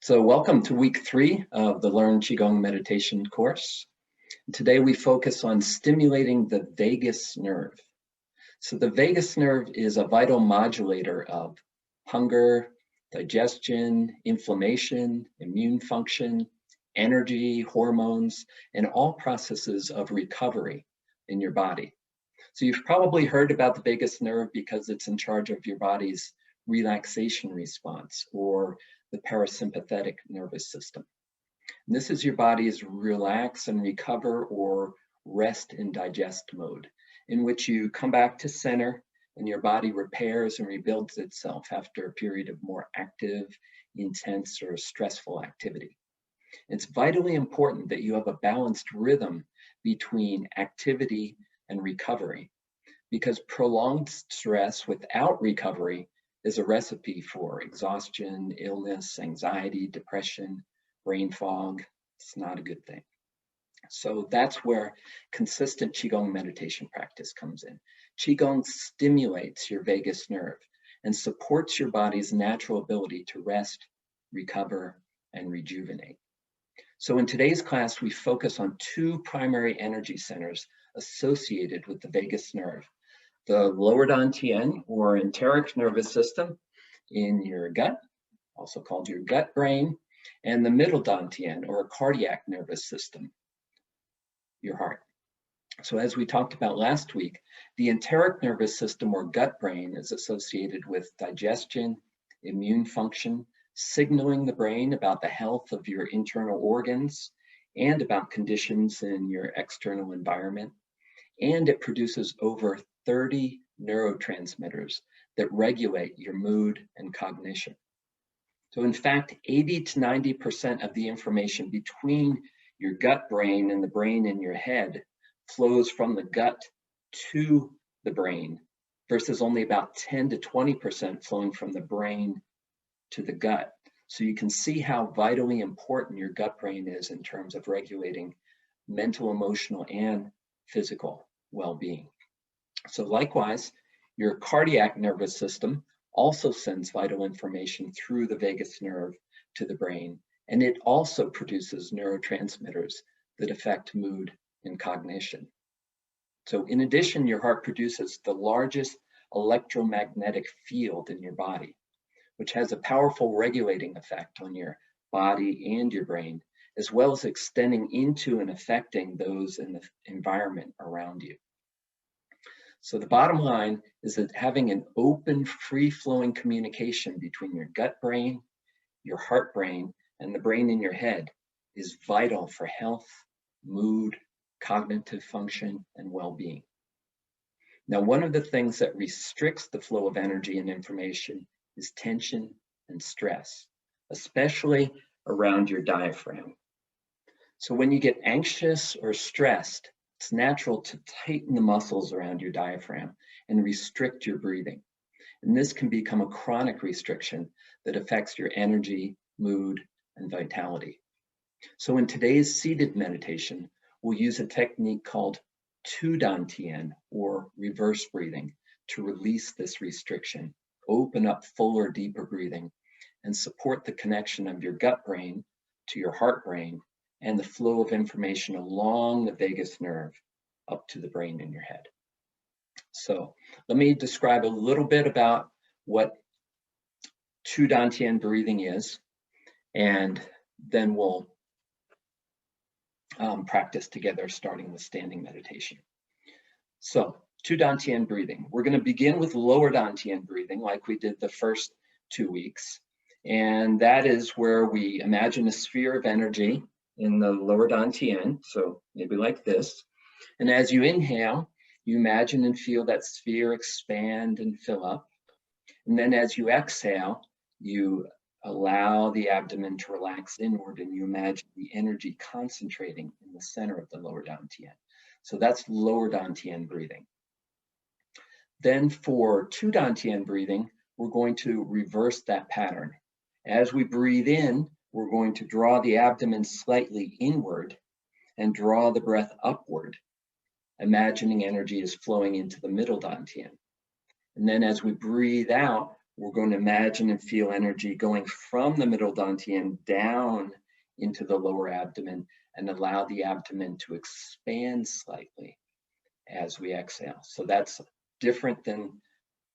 So welcome to week 3 of the Learn Qigong Meditation course. Today we focus on stimulating the vagus nerve. So the vagus nerve is a vital modulator of hunger, digestion, inflammation, immune function, energy, hormones, and all processes of recovery in your body. So you've probably heard about the vagus nerve because it's in charge of your body's relaxation response, or the parasympathetic nervous system. And this is your body's relax and recover or rest and digest mode, in which you come back to center and your body repairs and rebuilds itself after a period of more active, intense, or stressful activity. It's vitally important that you have a balanced rhythm between activity and recovery, because prolonged stress without recovery is a recipe for exhaustion, illness, anxiety, depression, brain fog. It's not a good thing. So that's where consistent Qigong meditation practice comes in. Qigong stimulates your vagus nerve and supports your body's natural ability to rest, recover, and rejuvenate. So in today's class, we focus on 2 primary energy centers associated with the vagus nerve: the lower dantian or enteric nervous system in your gut, also called your gut brain, and the middle dantian or cardiac nervous system, your heart. So as we talked about last week, the enteric nervous system or gut brain is associated with digestion, immune function, signaling the brain about the health of your internal organs and about conditions in your external environment. And it produces over 30 neurotransmitters that regulate your mood and cognition. So in fact, 80 to 90% of the information between your gut brain and the brain in your head flows from the gut to the brain, versus only about 10 to 20% flowing from the brain to the gut. So you can see how vitally important your gut brain is in terms of regulating mental, emotional, and physical well-being. So likewise, your cardiac nervous system also sends vital information through the vagus nerve to the brain, and it also produces neurotransmitters that affect mood and cognition. So in addition, your heart produces the largest electromagnetic field in your body, which has a powerful regulating effect on your body and your brain, as well as extending into and affecting those in the environment around you. So the bottom line is that having an open, free-flowing communication between your gut brain, your heart brain, and the brain in your head is vital for health, mood, cognitive function, and well-being. Now, one of the things that restricts the flow of energy and information is tension and stress, especially around your diaphragm. So when you get anxious or stressed, it's natural to tighten the muscles around your diaphragm and restrict your breathing. And this can become a chronic restriction that affects your energy, mood, and vitality. So in today's seated meditation, we'll use a technique called 2 dantian or reverse breathing to release this restriction, open up fuller, deeper breathing, and support the connection of your gut brain to your heart brain and the flow of information along the vagus nerve up to the brain in your head. So let me describe a little bit about what 2 dantian breathing is, and then we'll practice together, starting with standing meditation. So 2 dantian breathing. We're going to begin with lower dantian breathing like we did the first 2 weeks. And that is where we imagine a sphere of energy in the lower dantian, so maybe like this. And as you inhale, you imagine and feel that sphere expand and fill up. And then as you exhale, you allow the abdomen to relax inward, and you imagine the energy concentrating in the center of the lower dantian. So that's lower dantian breathing. Then for 2 dantian breathing, we're going to reverse that pattern. As we breathe in, we're going to draw the abdomen slightly inward and draw the breath upward, imagining energy is flowing into the middle dantian. And then as we breathe out, We're going to imagine and feel energy going from the middle dantian down into the lower abdomen and allow the abdomen to expand slightly as we exhale. So that's different than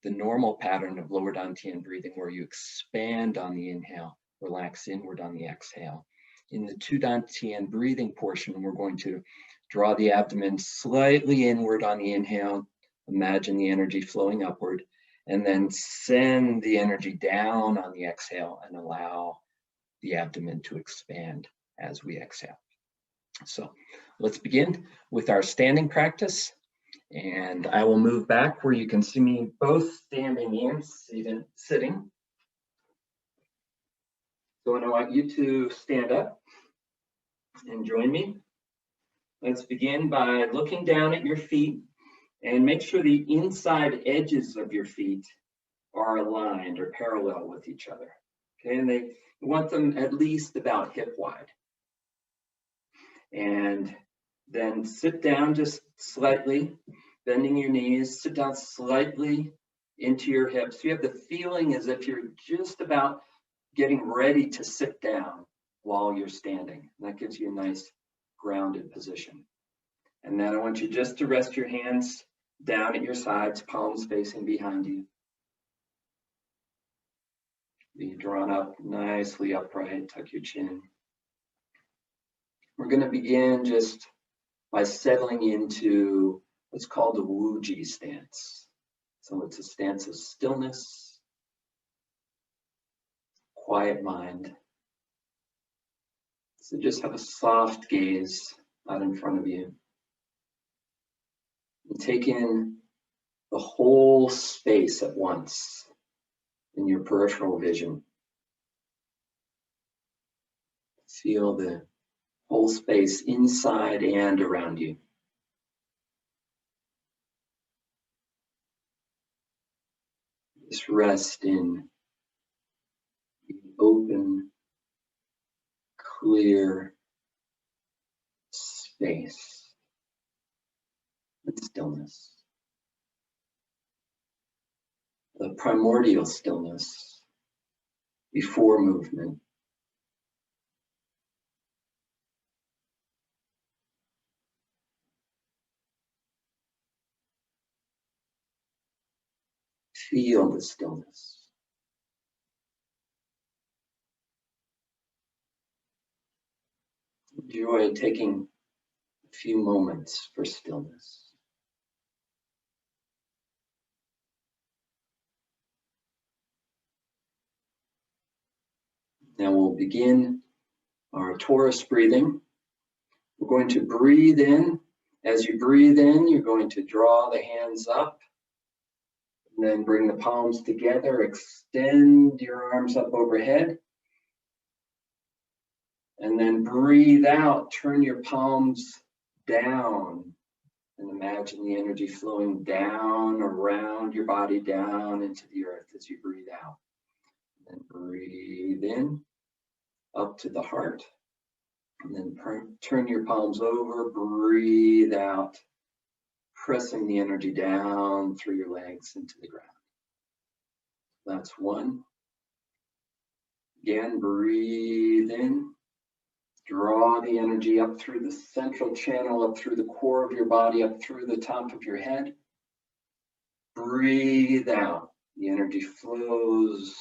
the normal pattern of lower dantian breathing, where you expand on the inhale, relax inward on the exhale. In the two dantian breathing portion, we're going to draw the abdomen slightly inward on the inhale, imagine the energy flowing upward, and then send the energy down on the exhale and allow the abdomen to expand as we exhale. So let's begin with our standing practice. And I will move back where you can see me both standing and sitting. So I want you to stand up and join me. Let's begin by looking down at your feet and make sure the inside edges of your feet are aligned or parallel with each other. Okay, and you want them at least about hip wide. And then sit down just slightly, bending your knees, sit down slightly into your hips. You have the feeling as if you're just about getting ready to sit down while you're standing. And that gives you a nice grounded position. And then I want you just to rest your hands down at your sides, palms facing behind you. Be drawn up nicely upright, tuck your chin. We're going to begin just by settling into what's called a Wuji stance. So it's a stance of stillness, quiet mind. So just have a soft gaze out in front of you. And take in the whole space at once in your peripheral vision. Feel the whole space inside and around you. Just rest in the open, clear space and stillness. The primordial stillness before movement. Feel the stillness. Enjoy taking a few moments for stillness. Now we'll begin our Taurus breathing. We're going to breathe in. As you breathe in, you're going to draw the hands up. And then bring the palms together, extend your arms up overhead. And then breathe out, turn your palms down. And imagine the energy flowing down around your body, down into the earth as you breathe out. And then breathe in, up to the heart. And then turn your palms over, breathe out, pressing the energy down through your legs into the ground. That's one. Again, breathe in. Draw the energy up through the central channel, up through the core of your body, up through the top of your head. Breathe out. The energy flows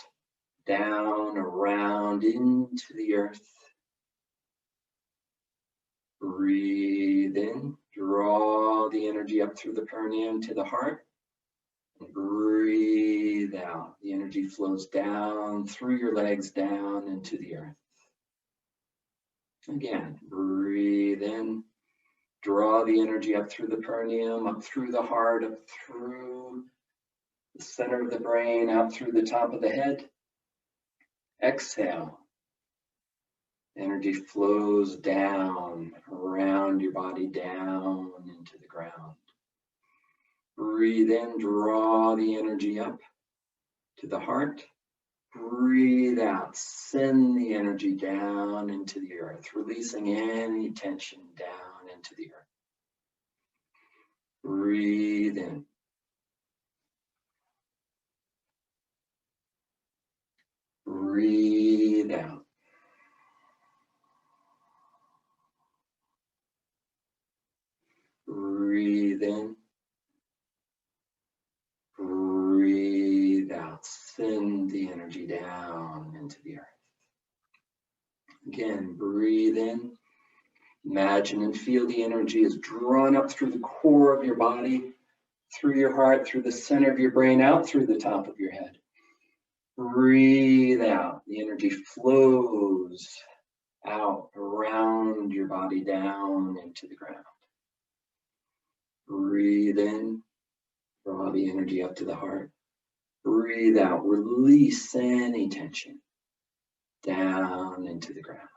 down, around, into the earth. Breathe in. Draw the energy up through the perineum to the heart. And breathe out. The energy flows down through your legs, down into the earth. Again, breathe in. Draw the energy up through the perineum, up through the heart, up through the center of the brain, out through the top of the head. Exhale. Energy flows down, around your body, down into the ground. Breathe in, draw the energy up to the heart. Breathe out, send the energy down into the earth, releasing any tension down into the earth. Breathe in. Breathe out. Breathe in. Breathe out. Send the energy down into the earth. Again, breathe in. Imagine and feel the energy is drawn up through the core of your body, through your heart, through the center of your brain, out through the top of your head. Breathe out. The energy flows out around your body, down into the ground. Breathe in. Draw the energy up to the heart. Breathe out. Release any tension down into the ground.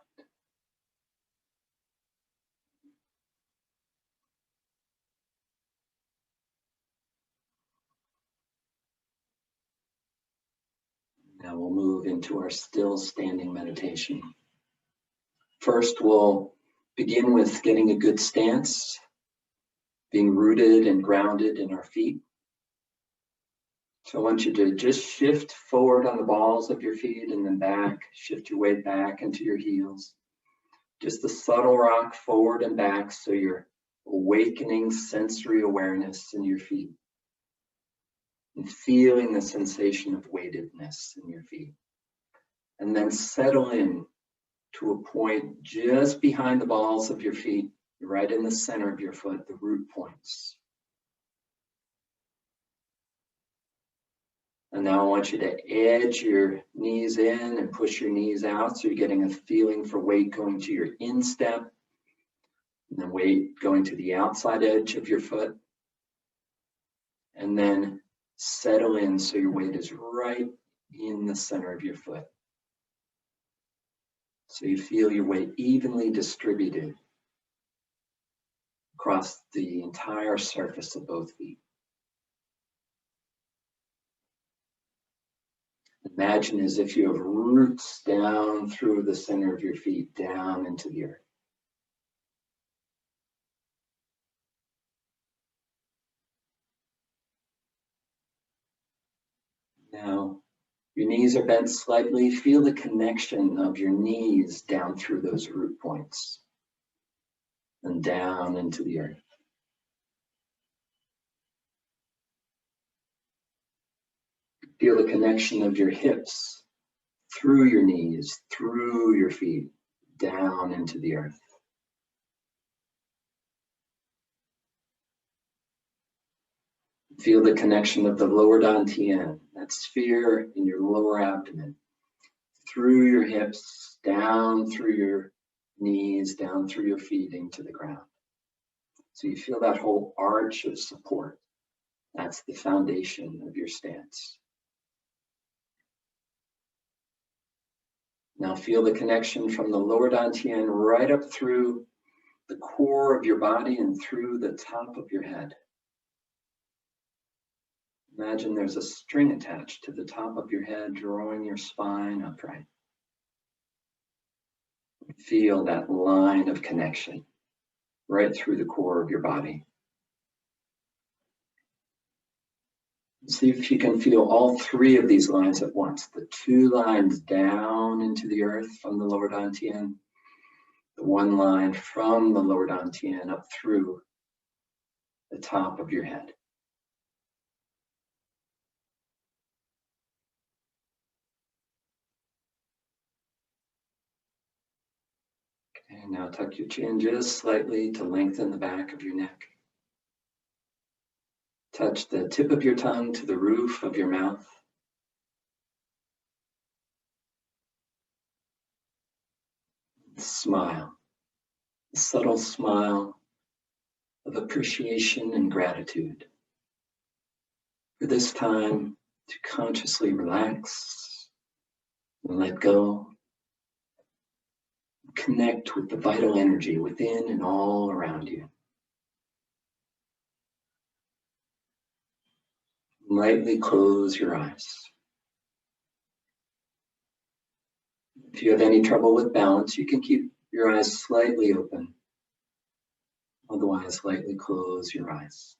Now we'll move into our still standing meditation. First, we'll begin with getting a good stance, being rooted and grounded in our feet. So I want you to just shift forward on the balls of your feet and then back, shift your weight back into your heels. Just a subtle rock forward and back so you're awakening sensory awareness in your feet and feeling the sensation of weightedness in your feet. And then settle in to a point just behind the balls of your feet, right in the center of your foot, the root points. And now I want you to edge your knees in and push your knees out so you're getting a feeling for weight going to your instep, and then weight going to the outside edge of your foot. And then settle in so your weight is right in the center of your foot. So you feel your weight evenly distributed across the entire surface of both feet. Imagine as if you have roots down through the center of your feet, down into the earth. Now, your knees are bent slightly. Feel the connection of your knees down through those root points and down into the earth. Feel the connection of your hips through your knees, through your feet, down into the earth. Feel the connection of the lower dantian, that sphere in your lower abdomen, through your hips, down through your knees, down through your feet into the ground. So you feel that whole arch of support. That's the foundation of your stance. Now feel the connection from the lower dantian right up through the core of your body and through the top of your head. Imagine there's a string attached to the top of your head, drawing your spine upright. Feel that line of connection right through the core of your body. See if you can feel all three of these lines at once. The two lines down into the earth from the lower dantian, the one line from the lower dantian up through the top of your head. Okay, now tuck your chin just slightly to lengthen the back of your neck. Touch the tip of your tongue to the roof of your mouth. Smile, a subtle smile of appreciation and gratitude for this time to consciously relax and let go. Connect with the vital energy within and all around you. Lightly close your eyes. If you have any trouble with balance, you can keep your eyes slightly open. Otherwise, lightly close your eyes.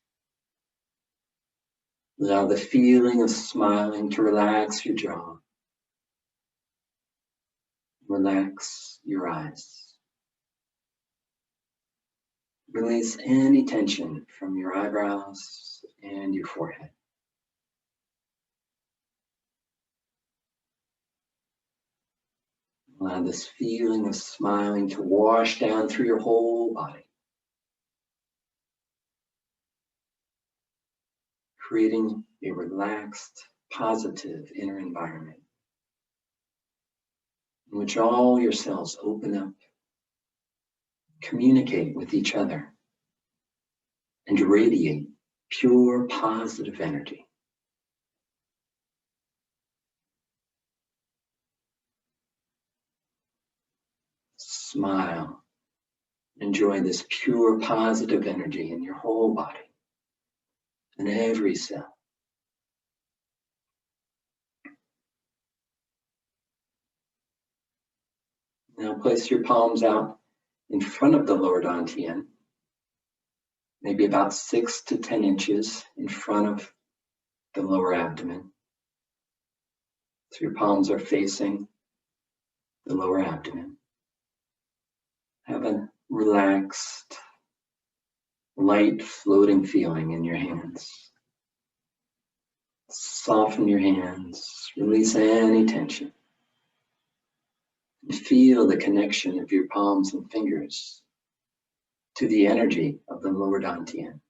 Allow the feeling of smiling to relax your jaw. Relax your eyes. Release any tension from your eyebrows and your forehead. Allow this feeling of smiling to wash down through your whole body, creating a relaxed, positive inner environment in which all your cells open up, communicate with each other, and radiate pure positive energy. Smile. Enjoy this pure positive energy in your whole body, in every cell. Now place your palms out in front of the lower dantian, maybe about 6 to 10 inches in front of the lower abdomen. So your palms are facing the lower abdomen. Have a relaxed, light floating feeling in your hands. Soften your hands, release any tension. And feel the connection of your palms and fingers to the energy of the lower dantian.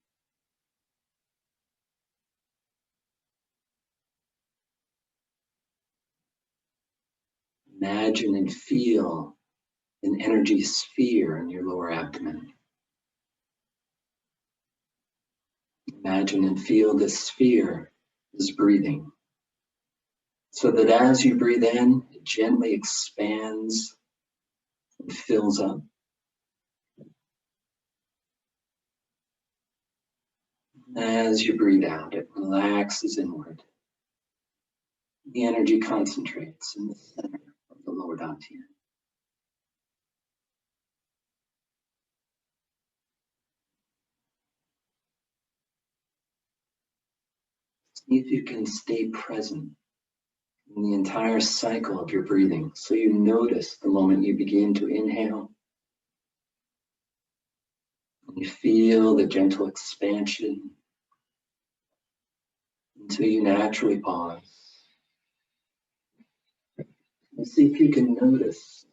Imagine and feel an energy sphere in your lower abdomen. Imagine and feel this sphere is breathing, so that as you breathe in, it gently expands and fills up. As you breathe out, it relaxes inward. The energy concentrates in the center of the lower dantian. See if you can stay present in the entire cycle of your breathing, so you notice the moment you begin to inhale, and you feel the gentle expansion until you naturally pause. And see if you can notice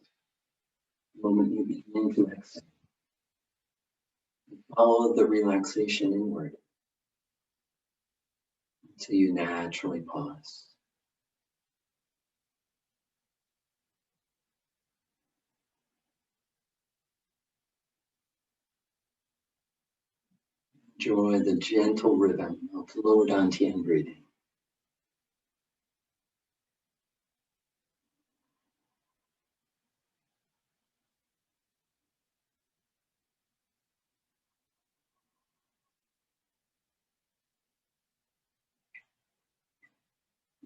the moment you begin to exhale. Follow the relaxation inward until you naturally pause. Enjoy the gentle rhythm of lower dantian breathing.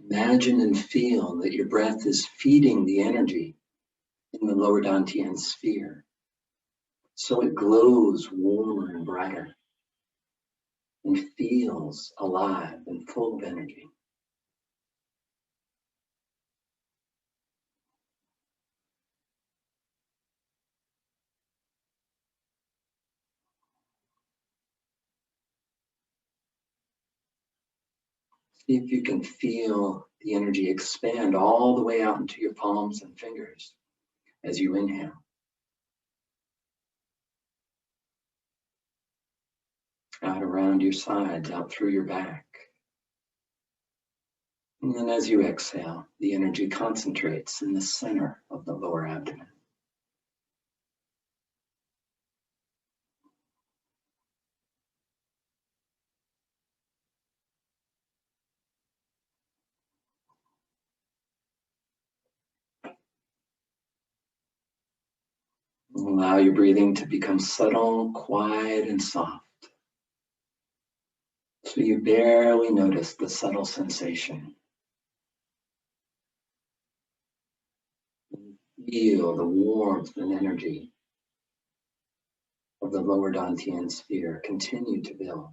Imagine and feel that your breath is feeding the energy in the lower dantian sphere, so it glows warmer and brighter and feels alive and full of energy. See if you can feel the energy expand all the way out into your palms and fingers as you inhale. Out around your sides, out through your back. And then as you exhale, the energy concentrates in the center of the lower abdomen. Allow your breathing to become subtle, quiet, and soft, so you barely notice the subtle sensation. Feel the warmth and energy of the lower dantian sphere continue to build.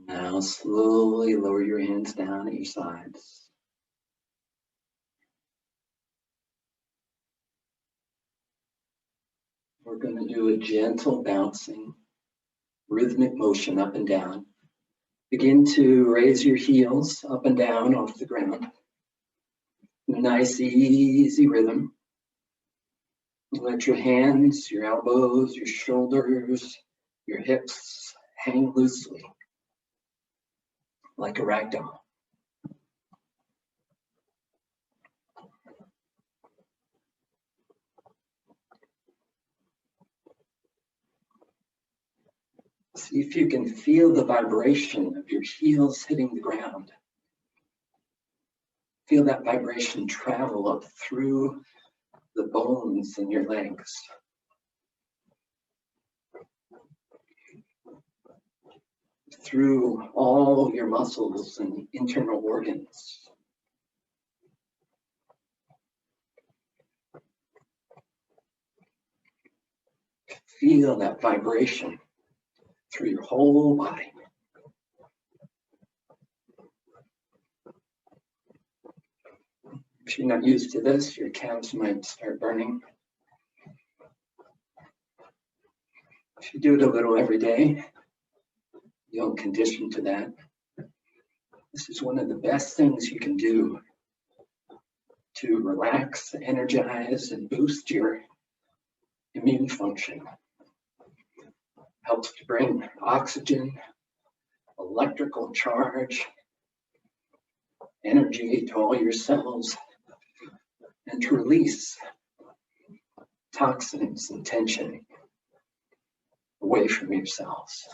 Now slowly lower your hands down at your sides. We're going to do a gentle bouncing, rhythmic motion up and down. Begin to raise your heels up and down off the ground. A nice, easy rhythm. Let your hands, your elbows, your shoulders, your hips hang loosely, like a rag doll. See if you can feel the vibration of your heels hitting the ground. Feel that vibration travel up through the bones in your legs. Through all your muscles and internal organs. Feel that vibration through your whole body. If you're not used to this, your calves might start burning. If you do it a little every day, you'll condition to that. This is one of the best things you can do to relax, energize, and boost your immune function. Helps to bring oxygen, electrical charge, energy to all your cells, and to release toxins and tension away from your cells.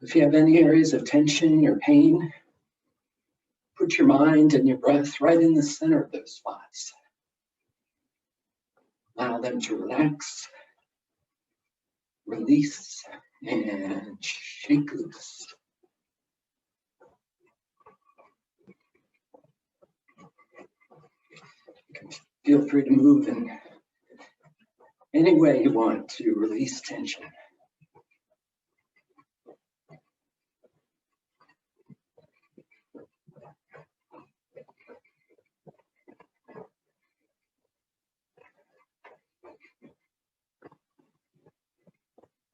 If you have any areas of tension or pain, put your mind and your breath right in the center of those spots. Allow them to relax, release, and shake loose. You can feel free to move in any way you want to release tension.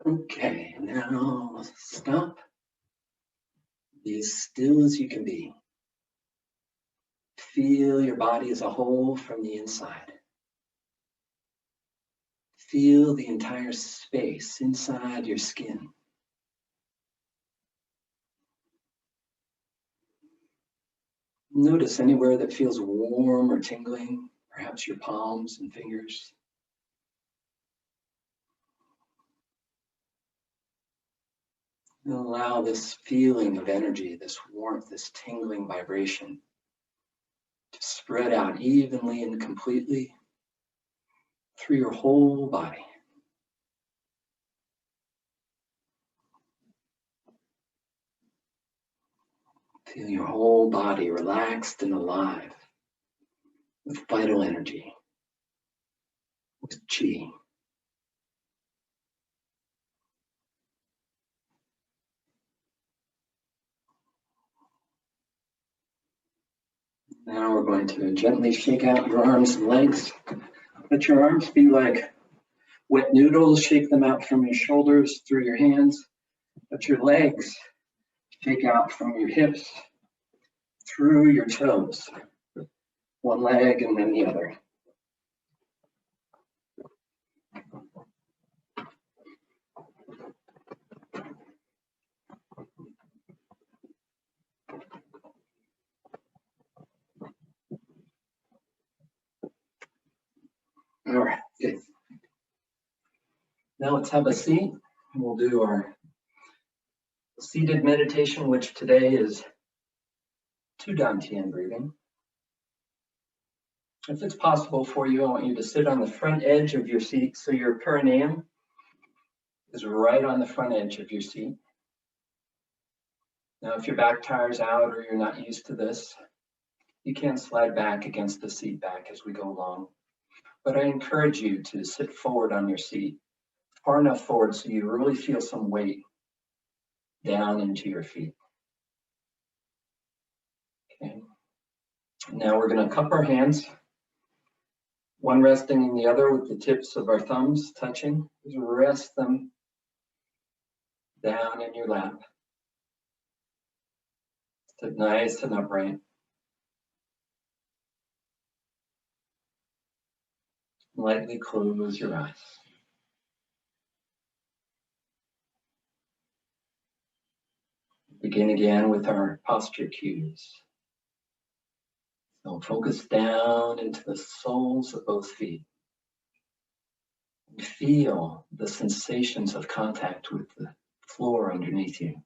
Okay, now stop. Be as still as you can be. Feel your body as a whole from the inside. Feel the entire space inside your skin. Notice anywhere that feels warm or tingling, perhaps your palms and fingers. And allow this feeling of energy, this warmth, this tingling vibration to spread out evenly and completely through your whole body. Feel your whole body relaxed and alive with vital energy, with Qi. Now we're going to gently shake out your arms and legs. Let your arms be like wet noodles. Shake them out from your shoulders through your hands. Let your legs shake out from your hips through your toes. One leg and then the other. All right, good. Now let's have a seat. We'll do our seated meditation, which today is 2 dantian breathing. If it's possible for you, I want you to sit on the front edge of your seat so your perineum is right on the front edge of your seat. Now, if your back tires out or you're not used to this, you can slide back against the seat back as we go along. But I encourage you to sit forward on your seat far enough forward so you really feel some weight down into your feet. Okay. Now we're going to cup our hands, one resting in the other with the tips of our thumbs touching. Just rest them down in your lap. Sit nice and upright. Lightly close your eyes. Begin again with our posture cues. So focus down into the soles of both feet. And feel the sensations of contact with the floor underneath you.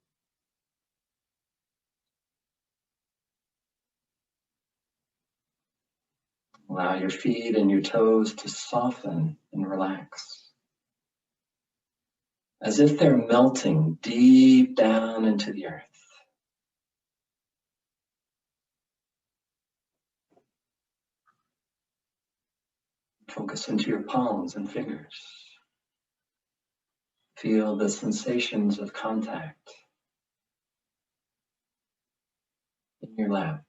Allow your feet and your toes to soften and relax, as if they're melting deep down into the earth. Focus into your palms and fingers. Feel the sensations of contact in your lap.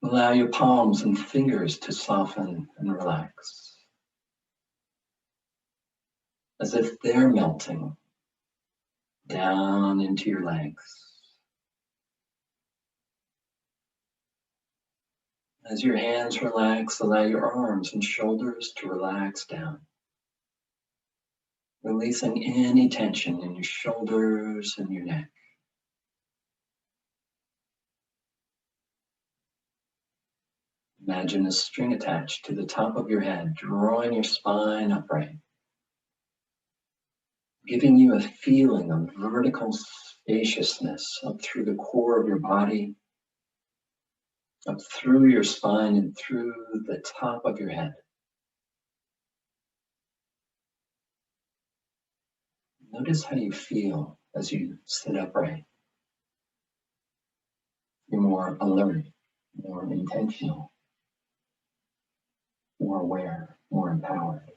Allow your palms and fingers to soften and relax, as if they're melting down into your legs. As your hands relax, allow your arms and shoulders to relax down, releasing any tension in your shoulders and your neck. Imagine a string attached to the top of your head, drawing your spine upright, giving you a feeling of vertical spaciousness up through the core of your body, up through your spine and through the top of your head. Notice how you feel as you sit upright. You're more alert, more intentional, more aware, more empowered.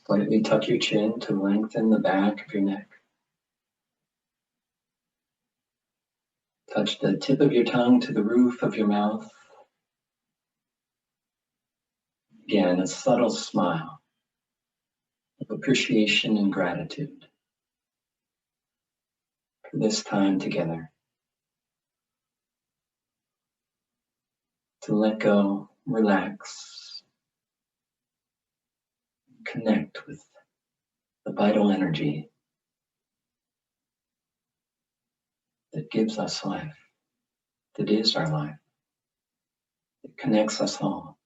Slightly tuck your chin to lengthen the back of your neck. Touch the tip of your tongue to the roof of your mouth. Again, a subtle smile of appreciation and gratitude for this time together. To let go, relax, connect with the vital energy that gives us life, that is our life, that connects us all.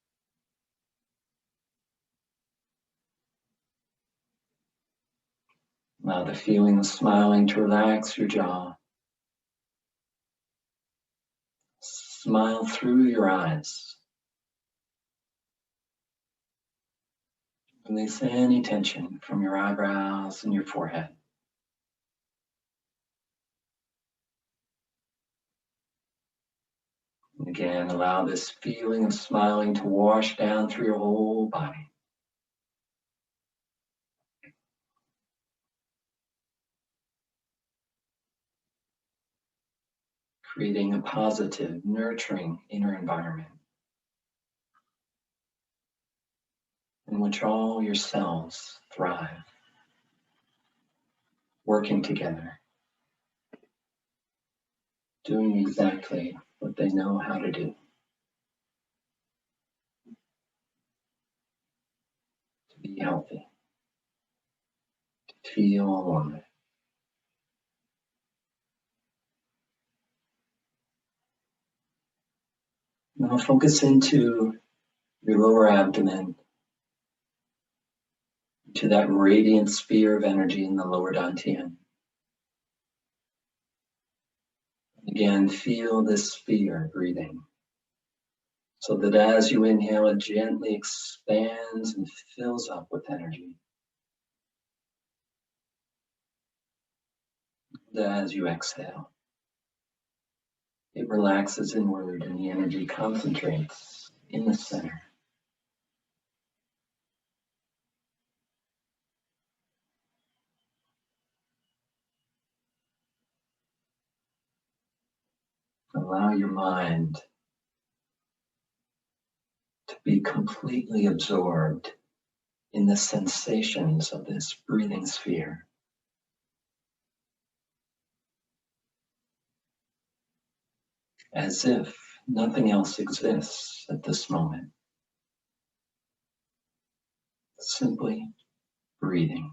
Allow the feeling of smiling to relax your jaw. Smile through your eyes. Release any tension from your eyebrows and your forehead. And again, allow this feeling of smiling to wash down through your whole body. Creating a positive, nurturing inner environment in which all your cells thrive, working together, doing exactly what they know how to do. To be healthy, to feel alive. Now focus into your lower abdomen, to that radiant sphere of energy in the lower dantian. Again, feel this sphere breathing, so that as you inhale, it gently expands and fills up with energy. And as you exhale, it It relaxes inward and the energy concentrates in the center. Allow your mind to be completely absorbed in the sensations of this breathing sphere. As if nothing else exists at this moment. Simply breathing.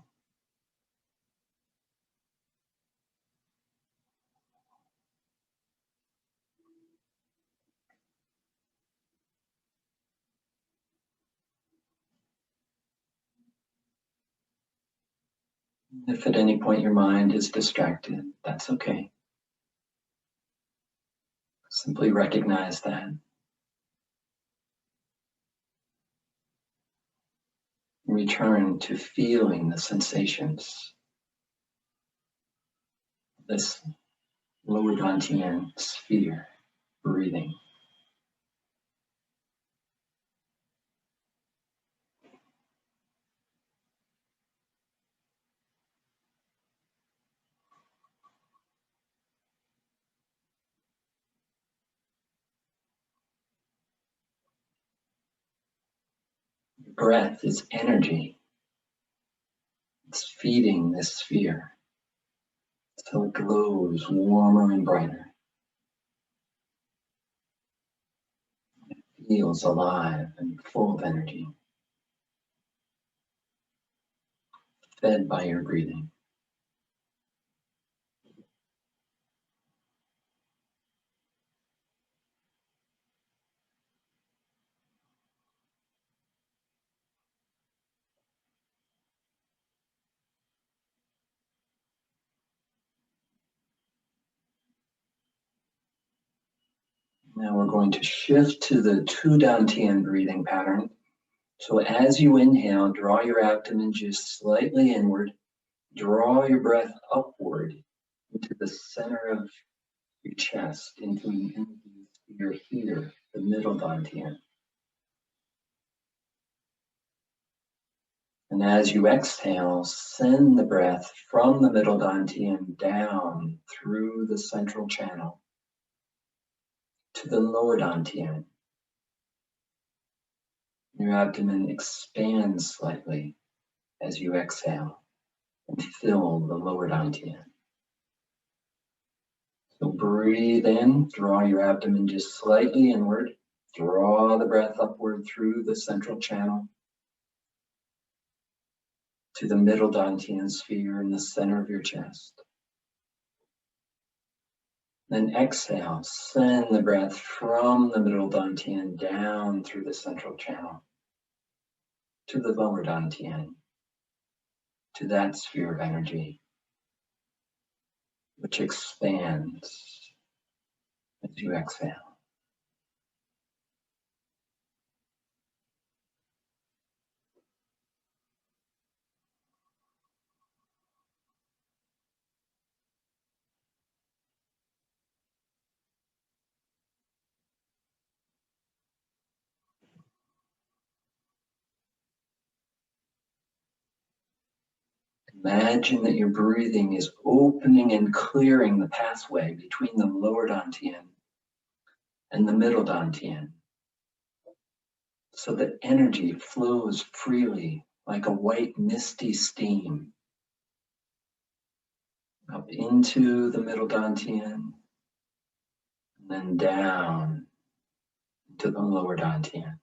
If at any point your mind is distracted, that's okay. Simply recognize that. Return to feeling the sensations of this lower dantian sphere, breathing. Breath is energy. It's feeding this sphere so it glows warmer and brighter. It feels alive and full of energy, fed by your breathing. Now we're going to shift to the two dantian breathing pattern. So as you inhale, draw your abdomen just slightly inward. Draw your breath upward into the center of your chest, into an energy sphere here, the middle dantian. And as you exhale, send the breath from the middle dantian down through the central channel to the lower dantian. Your abdomen expands slightly as you exhale and fill the lower dantian. So breathe in, draw your abdomen just slightly inward. Draw the breath upward through the central channel to the middle dantian sphere in the center of your chest. Then exhale, send the breath from the middle dantian down through the central channel to the lower dantian, to that sphere of energy, which expands as you exhale. Imagine that your breathing is opening and clearing the pathway between the lower dantian and the middle dantian, so that energy flows freely like a white misty steam up into the middle dantian and then down to the lower dantian.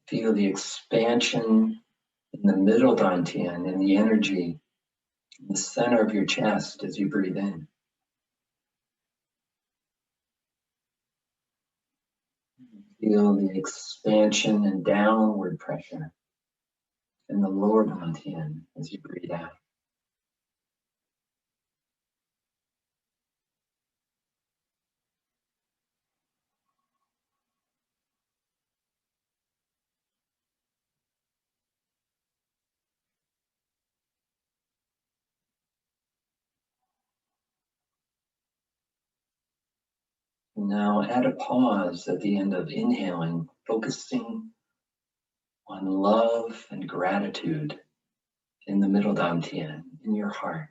Feel the expansion in the middle dantian and the energy in the center of your chest as you breathe in. Feel the expansion and downward pressure in the lower dantian as you breathe out. Now add a pause at the end of inhaling, focusing on love and gratitude in the middle dantian, in your heart.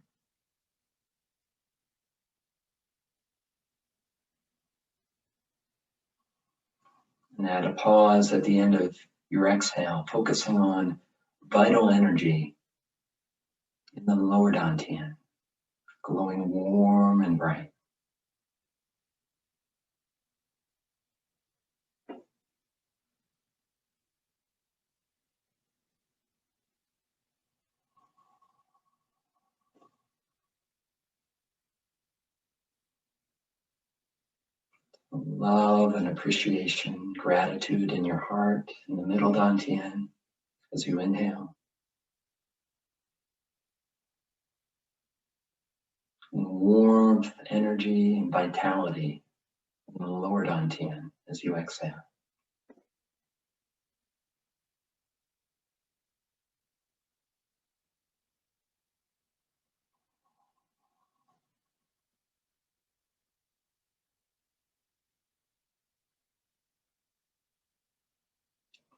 And add a pause at the end of your exhale, focusing on vital energy in the lower dantian, glowing warm and bright. Love and appreciation, gratitude in your heart, in the middle dantian, as you inhale. And warmth, energy, and vitality in the lower dantian as you exhale.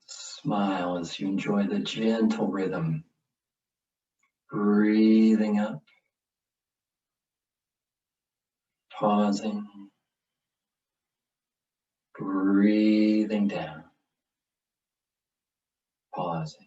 Smile as you enjoy the gentle rhythm. Breathing up, pausing, breathing down, pausing.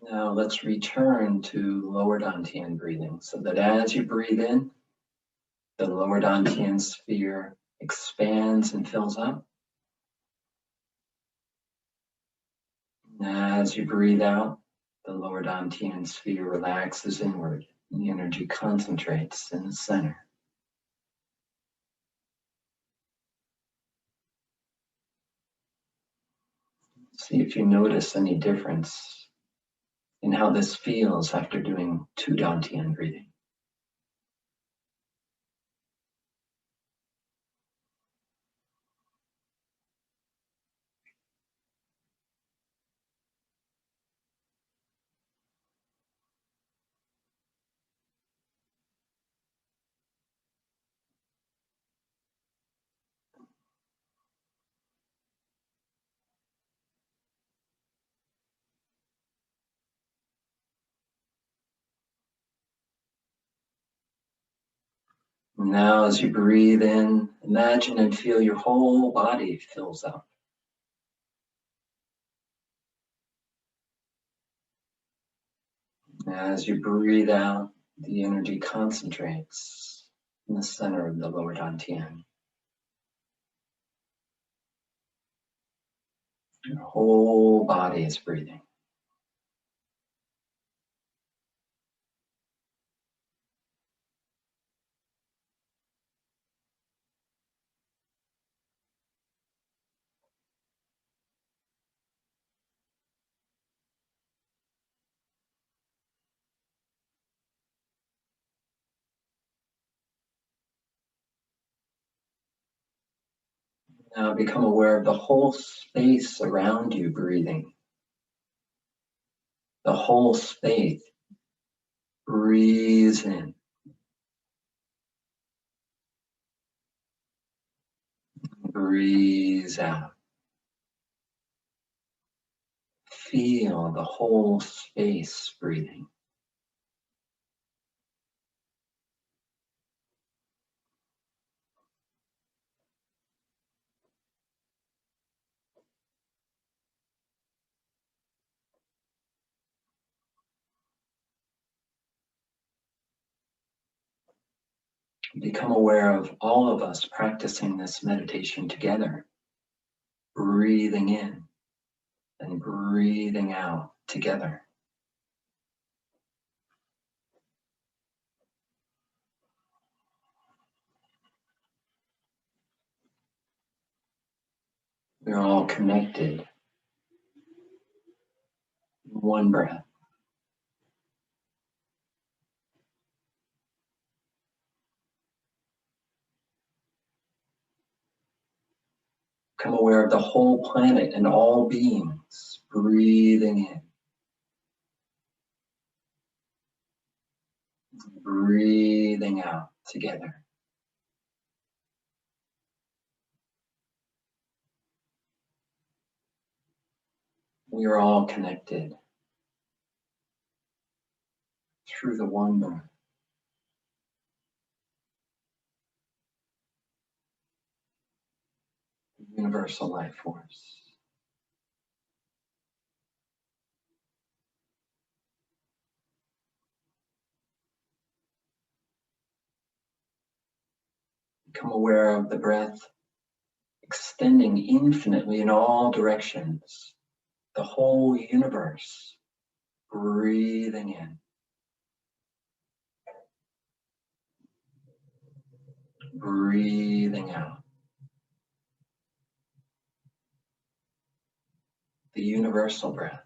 Now let's return to lower dantian breathing, so that as you breathe in, the lower dantian sphere expands and fills up. As you breathe out, the lower dantian sphere relaxes inward and the energy concentrates in the center. See if you notice any difference in how this feels after doing 2 dantian breathing. Now as you breathe in, imagine and feel your whole body fills up. As you breathe out, the energy concentrates in the center of the lower dantian. Your whole body is breathing. Now become aware of the whole space around you breathing. The whole space breathes in. Breathe out. Feel the whole space breathing. Become aware of all of us practicing this meditation together, breathing in and breathing out together. We're all connected. One breath. Become aware of the whole planet and all beings. Breathing in. Breathing out together. We are all connected through the one breath. Universal life force. Become aware of the breath extending infinitely in all directions. The whole universe. Breathing in. Breathing out. The universal breath.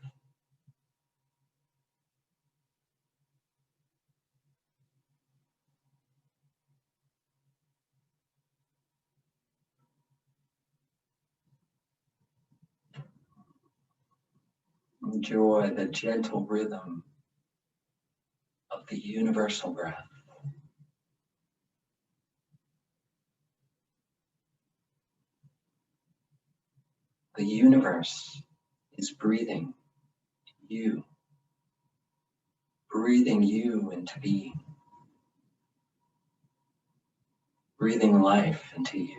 Enjoy the gentle rhythm of the universal breath. The universe is breathing you, breathing you into being, breathing life into you.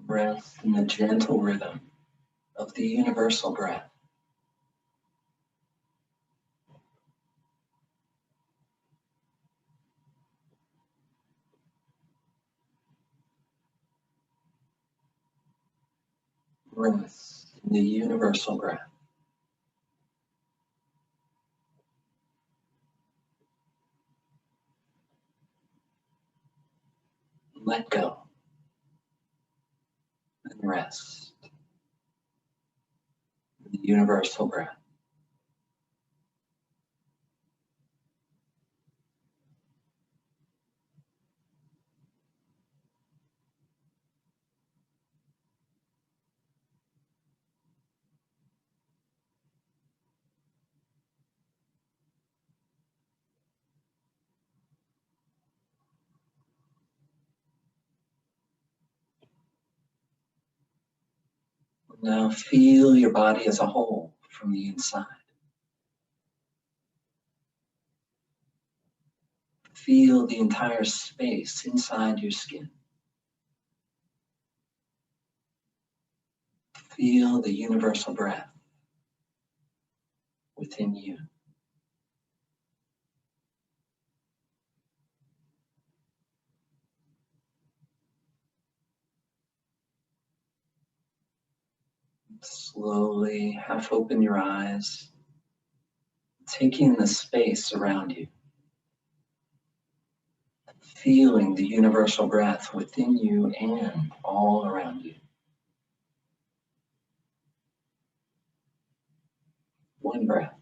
Rest in the gentle rhythm of the universal breath. Rest in the universal breath. Let go and rest in the universal breath. Now feel your body as a whole from the inside. Feel the entire space inside your skin. Feel the universal breath within you. Slowly half open your eyes, taking the space around you. Feeling the universal breath within you and all around you. One breath.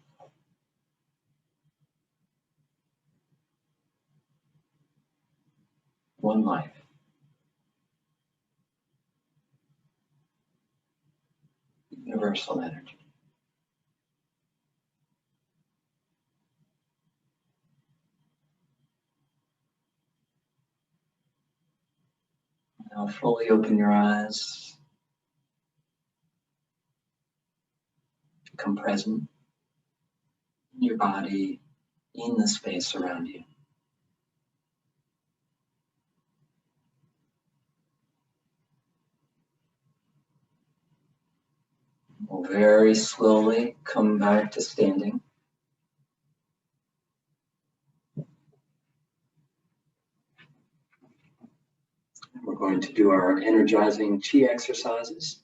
One life. Universal energy. Now fully open your eyes. Become present in your body, in the space around you. We'll very slowly come back to standing. We're going to do our energizing tea exercises.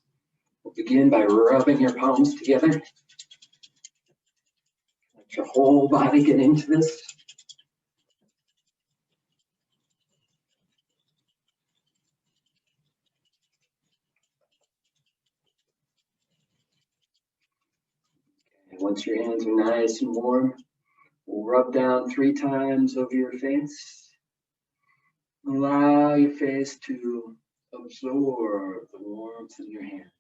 We'll begin by rubbing your palms together. your whole body get into this. And once your hands are nice and warm, we'll rub down 3 times over your face. Allow your face to absorb the warmth in your hands.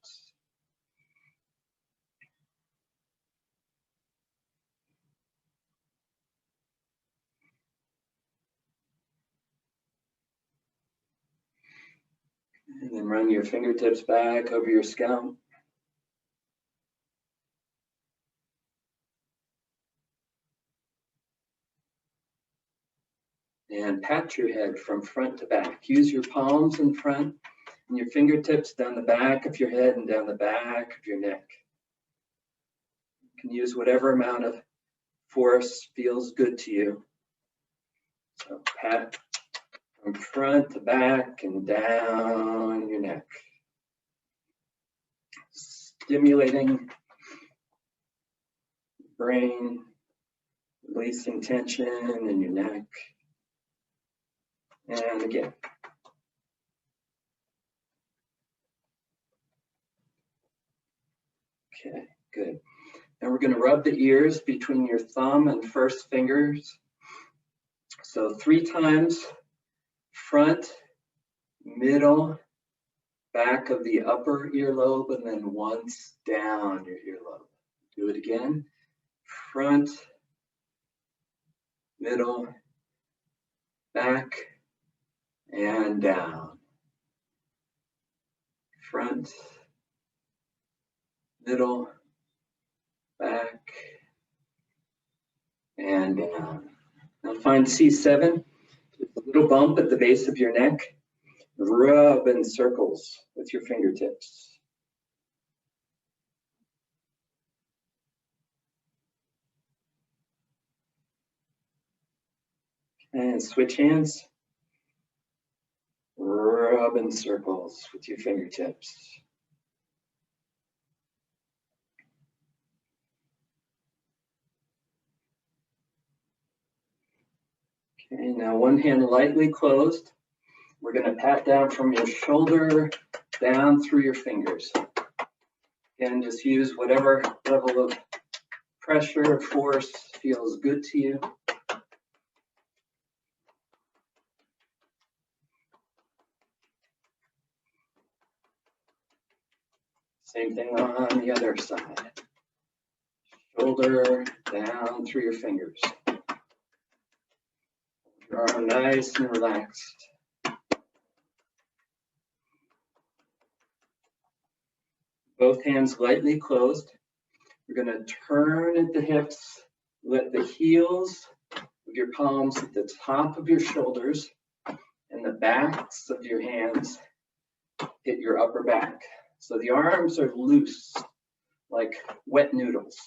And then run your fingertips back over your scalp. And pat your head from front to back. Use your palms in front and your fingertips down the back of your head and down the back of your neck. You can use whatever amount of force feels good to you. So pat from front to back and down your neck. Stimulating the brain, releasing tension in your neck. And again. Okay, good. Now we're going to rub the ears between your thumb and first fingers. So 3 times front, middle, back of the upper earlobe, and then once down your earlobe. Do it again. Front, middle, back, and down. Front, middle, back, and down. Now find C7, just a little bump at the base of your neck. Rub in circles with your fingertips. And switch hands. Rub in circles with your fingertips. Okay, now one hand lightly closed. We're going to pat down from your shoulder down through your fingers. Again, just use whatever level of pressure or force feels good to you. Same thing on the other side. Shoulder down through your fingers. Your arm nice and relaxed. Both hands lightly closed. We're going to turn at the hips. Let the heels of your palms at the top of your shoulders and the backs of your hands hit your upper back. So the arms are loose, like wet noodles.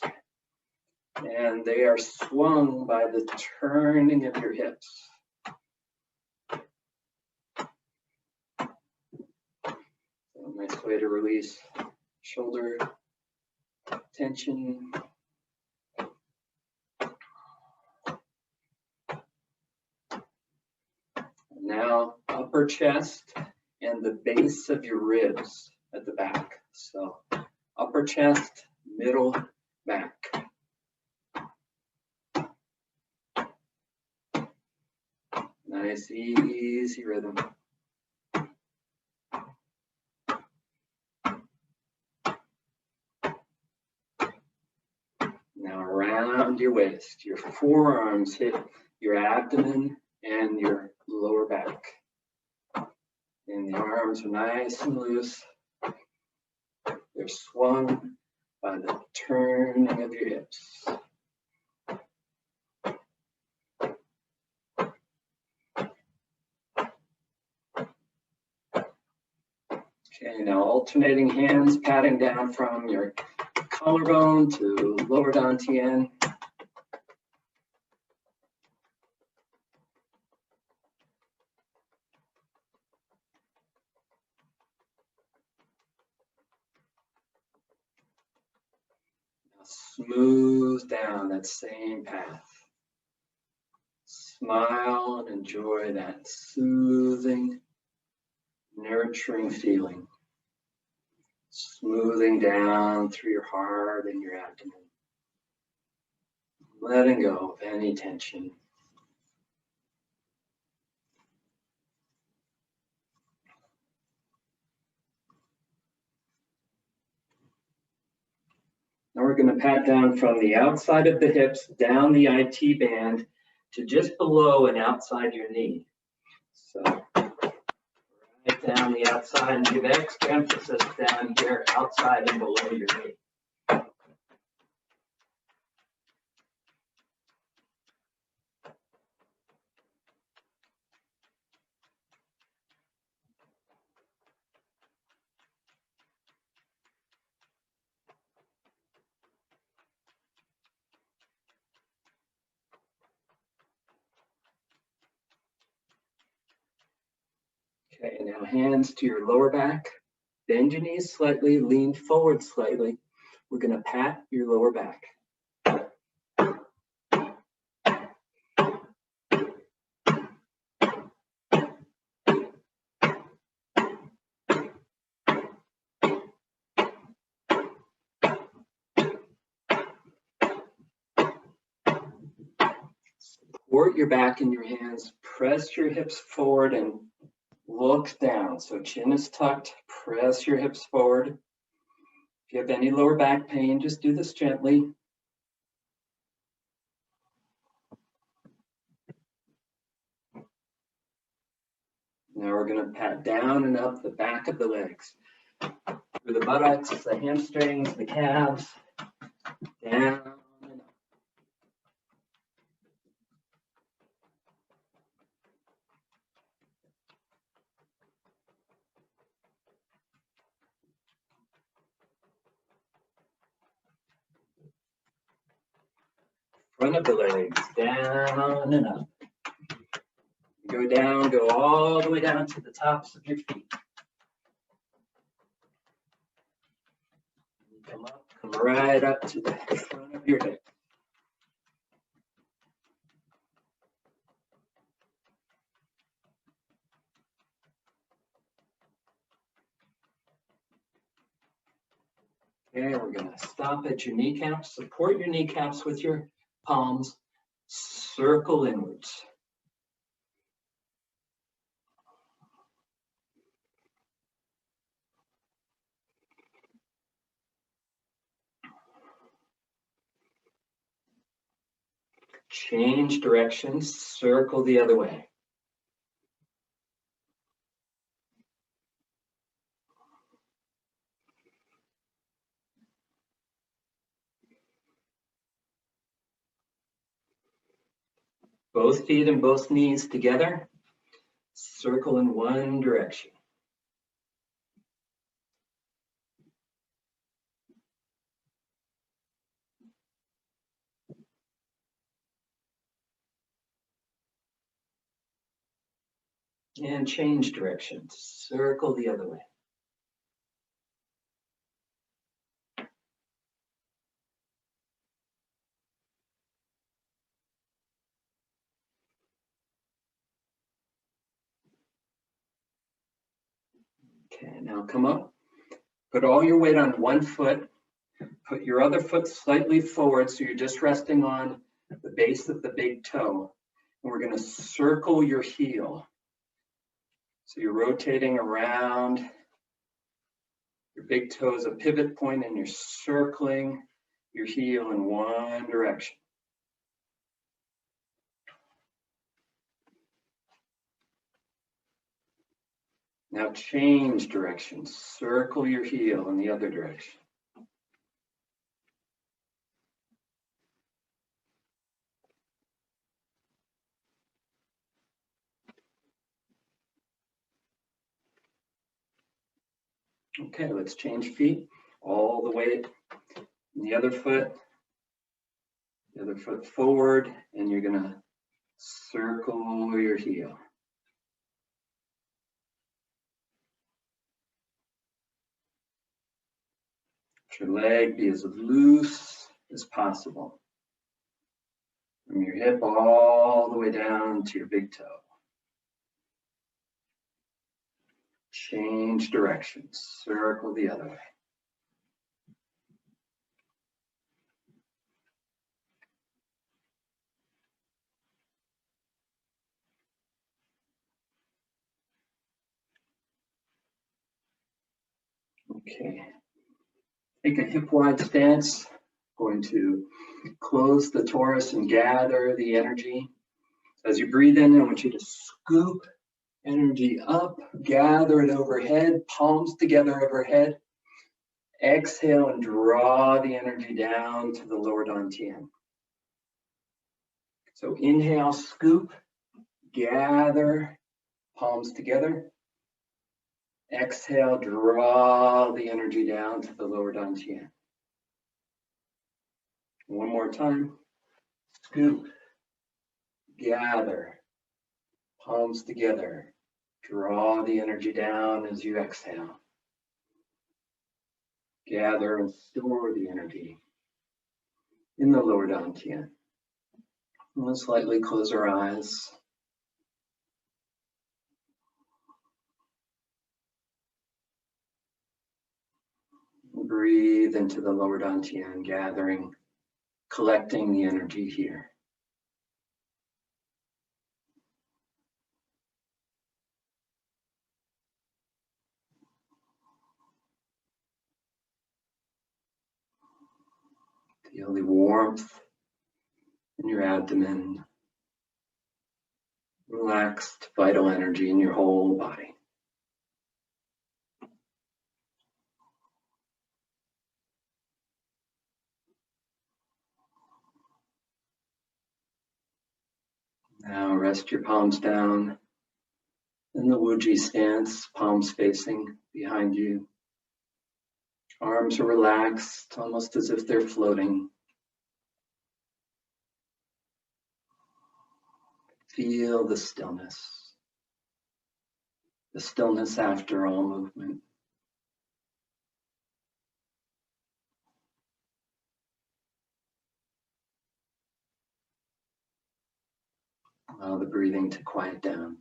And they are swung by the turning of your hips. So a nice way to release shoulder tension. Now upper chest and the base of your ribs at the back. So upper chest, middle, back. Nice, easy rhythm. Now around your waist, your forearms hit your abdomen and your lower back. And the arms are nice and loose. They're swung by the turning of your hips. Okay, now alternating hands, patting down from your collarbone to lower dantian. Smooth down that same path. Smile and enjoy that soothing, nurturing feeling. Smoothing down through your heart and your abdomen. Letting go of any tension. Now we're going to pat down from the outside of the hips, down the IT band to just below and outside your knee. So right down the outside and give extra emphasis down here, outside and below your knee. Okay, now hands to your lower back. Bend your knees slightly, lean forward slightly. We're going to pat your lower back. Support your back in your hands. Press your hips forward and look down. So chin is tucked. Press your hips forward. If you have any lower back pain, just do this gently. Now we're going to pat down and up the back of the legs. Through the buttocks, the hamstrings, the calves. Down and up. Front of the legs, down and up. Go down, go all the way down to the tops of your feet. Come up, come right up to the front of your hip. Okay, we're going to stop at your kneecaps. Support your kneecaps with your palms. Circle inwards. Change direction, circle the other way. Both feet and both knees together, circle in one direction. And change direction, circle the other way. Okay, now come up. Put all your weight on one foot. Put your other foot slightly forward so you're just resting on the base of the big toe. And we're going to circle your heel. So you're rotating around. Your big toe is a pivot point and you're circling your heel in one direction. Now change direction. Circle your heel in the other direction. Okay, let's change feet. All the way in the other foot forward, and you're gonna circle your heel. Let your leg be as loose as possible. From your hip all the way down to your big toe. Change direction, circle the other way. Okay, take a hip wide stance. Going to close the torus and gather the energy. As you breathe in, I want you to scoop energy up, gather it overhead, palms together overhead. Exhale and draw the energy down to the lower dantian. So inhale, scoop, gather, palms together. Exhale, draw the energy down to the lower dantian. One more time. Scoop, gather, palms together. Draw the energy down as you exhale. Gather and store the energy in the lower dantian. We'll slightly close our eyes. Breathe into the lower dantian, gathering, collecting the energy here. Feel the warmth in your abdomen. Relaxed, vital energy in your whole body. Now rest your palms down in the Wuji stance, palms facing behind you. Arms are relaxed, almost as if they're floating. Feel the stillness after all movement. Allow the breathing to quiet down.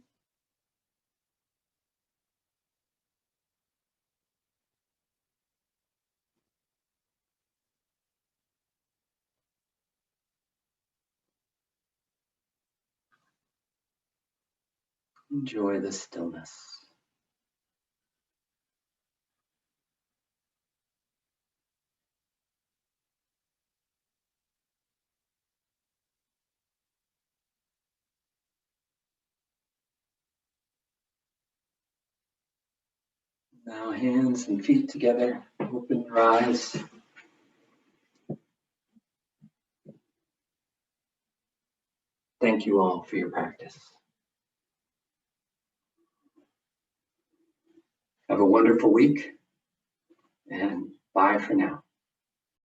Enjoy the stillness. Now hands and feet together, open your eyes. Thank you all for your practice. Have a wonderful week, and bye for now.